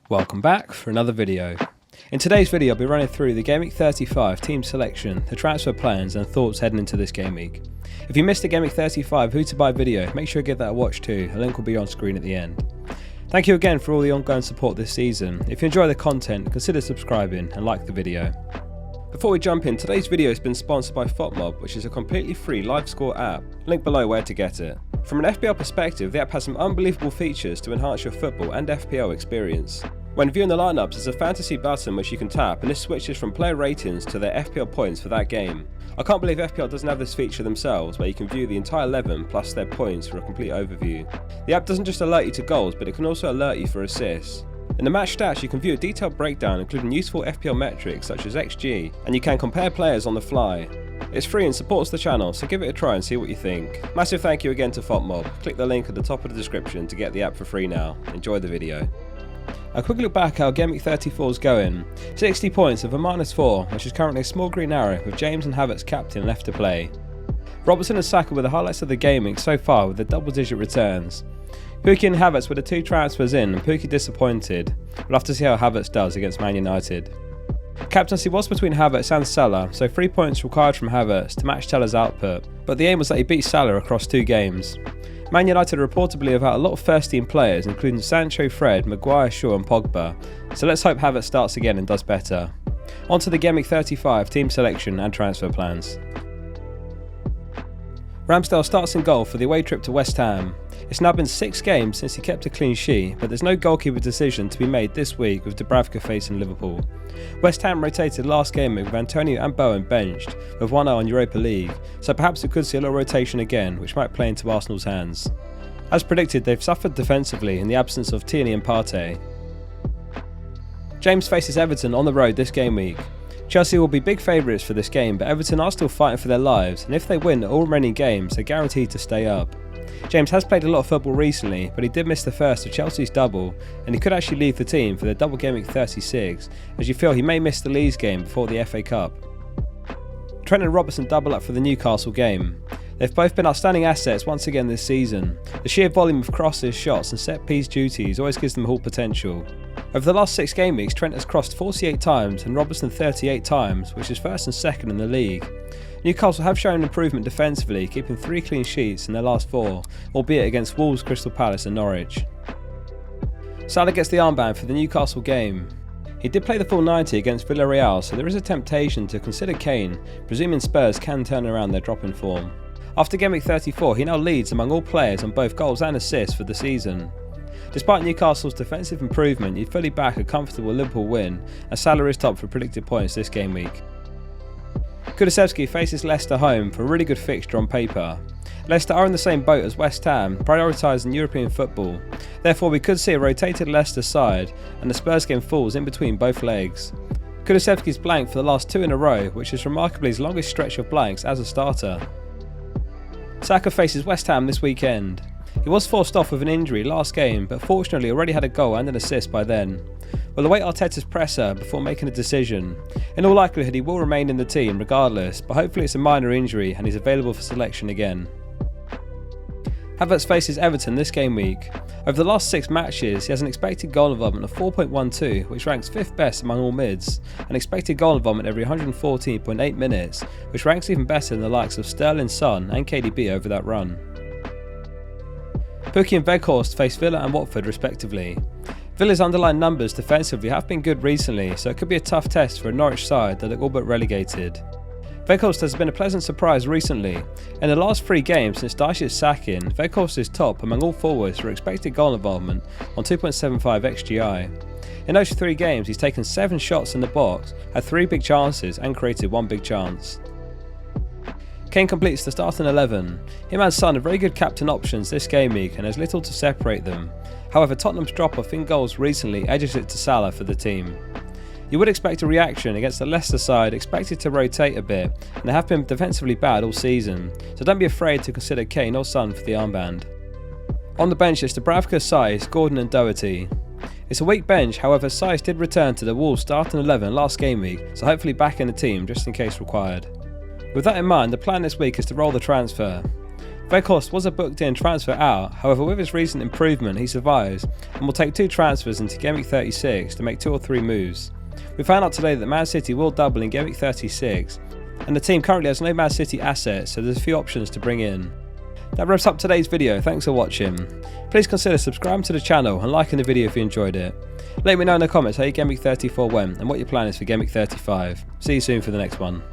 Welcome back for another video. In today's video I'll be running through the Gameweek35 Team Selection, the transfer plans and thoughts heading into this game week. If you missed the Gameweek35 who to buy video, make sure you give that a watch too, a link will be on screen at the end. Thank you again for all the ongoing support this season. If you enjoy the content, consider subscribing and like the video. Before we jump in, today's video has been sponsored by FPL, which is a completely free live score app. Link below where to get it. From an FPL perspective, the app has some unbelievable features to enhance your football and FPL experience. When viewing the lineups, there's a fantasy button which you can tap, and this switches from player ratings to their FPL points for that game. I can't believe FPL doesn't have this feature themselves, where you can view the entire 11 plus their points for a complete overview. The app doesn't just alert you to goals, but it can also alert you for assists. In the match stats, you can view a detailed breakdown including useful FPL metrics such as XG, and you can compare players on the fly. It's free and supports the channel, so give it a try and see what you think. Massive thank you again to FPL. Click the link at the top of the description to get the app for free now. Enjoy the video. A quick look back how Gameweek34 is going. 60 points with a -4, which is currently a small green arrow with James and Havertz captain and left to play. Robertson and Saka were the highlights of the game week so far with the double-digit returns. Pukki and Havertz were the two transfers in, and Pukki disappointed. We'll have to see how Havertz does against Man United. Captaincy was between Havertz and Salah, so 3 points required from Havertz to match Salah's output, but the aim was that he beat Salah across 2 games. Man United reportedly have had a lot of first-team players, including Sancho, Fred, Maguire, Shaw and Pogba, so let's hope Havertz starts again and does better. On to the Gameweek35 team selection and transfer plans. Ramsdale starts in goal for the away trip to West Ham. It's now been 6 games since he kept a clean sheet, but there's no goalkeeper decision to be made this week with Dubravka facing Liverpool. West Ham rotated last game with Antonio and Bowen benched, with one eye on Europa League, so perhaps we could see a little rotation again, which might play into Arsenal's hands. As predicted, they've suffered defensively in the absence of Tierney and Partey. James faces Everton on the road this game week. Chelsea will be big favourites for this game, but Everton are still fighting for their lives, and if they win all remaining games, they're guaranteed to stay up. James has played a lot of football recently, but he did miss the first of Chelsea's double, and he could actually leave the team for the double game week 36, as you feel he may miss the Leeds game before the FA Cup. Trent and Robertson double up for the Newcastle game. They've both been outstanding assets once again this season. The sheer volume of crosses, shots and set piece duties always gives them all potential. Over the last 6 game weeks, Trent has crossed 48 times and Robertson 38 times, which is first and second in the league. Newcastle have shown improvement defensively, keeping 3 clean sheets in their last 4, albeit against Wolves, Crystal Palace and Norwich. Salah gets the armband for the Newcastle game. He did play the full 90 against Villarreal, so there is a temptation to consider Kane, presuming Spurs can turn around their drop in form. After Gameweek 34, he now leads among all players on both goals and assists for the season. Despite Newcastle's defensive improvement, you'd fully back a comfortable Liverpool win, as Salah is top for predicted points this game week. Kulusevski faces Leicester home for a really good fixture on paper. Leicester are in the same boat as West Ham, prioritising European football. Therefore we could see a rotated Leicester side, and the Spurs game falls in between both legs. Kulusevski's blanked for the last 2 in a row, which is remarkably his longest stretch of blanks as a starter. Saka faces West Ham this weekend. He was forced off with an injury last game, but fortunately already had a goal and an assist by then. We'll await Arteta's presser before making a decision. In all likelihood he will remain in the team regardless, but hopefully it's a minor injury and he's available for selection again. Havertz faces Everton this game week. Over the last 6 matches, he has an expected goal involvement of 4.12, which ranks 5th best among all mids, and expected goal involvement every 114.8 minutes, which ranks even better than the likes of Sterling, Son and KDB over that run. Pukki and Weghorst face Villa and Watford respectively. Villa's underlying numbers defensively have been good recently, so it could be a tough test for a Norwich side that look all but relegated. Weghorst has been a pleasant surprise recently. In the last 3 games since Dyche's sacking, Weghorst is top among all forwards for expected goal involvement on 2.75 XGI. In those 3 games he's taken 7 shots in the box, had 3 big chances and created 1 big chance. Kane completes the starting 11. Him and Son are very good captain options this game week and there's little to separate them. However, Tottenham's drop-off in goals recently edges it to Salah for the team. You would expect a reaction against the Leicester side expected to rotate a bit, and they have been defensively bad all season, so don't be afraid to consider Kane or Son for the armband. On the bench it's Dubravka, Saiss, Gordon and Doherty. It's a weak bench, however Saiss did return to the Wolves starting 11 last game week, so hopefully back in the team just in case required. With that in mind, the plan this week is to roll the transfer. Weghorst was a booked in transfer out, however with his recent improvement he survives and will take 2 transfers into Gameweek 36 to make 2 or 3 moves. We found out today that Man City will double in Gameweek 36 and the team currently has no Man City assets, so there's a few options to bring in. That wraps up today's video, thanks for watching. Please consider subscribing to the channel and liking the video if you enjoyed it. Let me know in the comments how your Gameweek 34 went and what your plan is for Gameweek 35. See you soon for the next one.